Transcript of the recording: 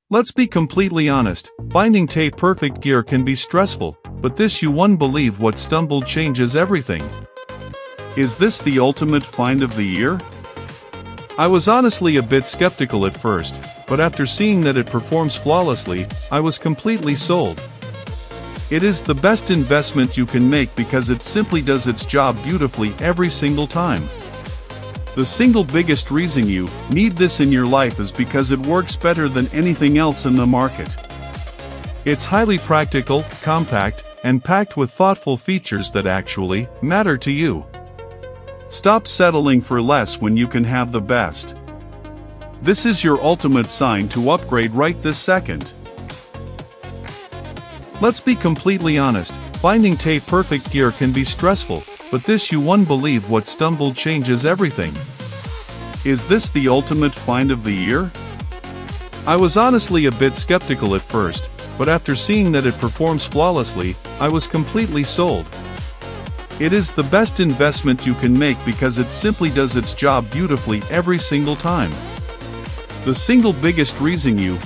Let's be completely honest, finding tape-perfect gear can be stressful, but this you won't believe what stumbled changes everything. Is this the ultimate find of the year? I was honestly a bit skeptical at first, but after seeing that it performs flawlessly, I was completely sold. It is the best investment you can make because it simply does its job beautifully every single time. The single biggest reason you need this in your life is because it works better than anything else in the market. It's highly practical, compact, and packed with thoughtful features that actually matter to you. Stop settling for less when you can have the best. This is your ultimate sign to upgrade right this second. Let's be completely honest, finding tape-perfect gear can be stressful, but this you won't believe what stumbled changes everything. Is this the ultimate find of the year? I was honestly a bit skeptical at first, but after seeing that it performs flawlessly, I was completely sold. It is the best investment you can make because it simply does its job beautifully every single time. The single biggest reason you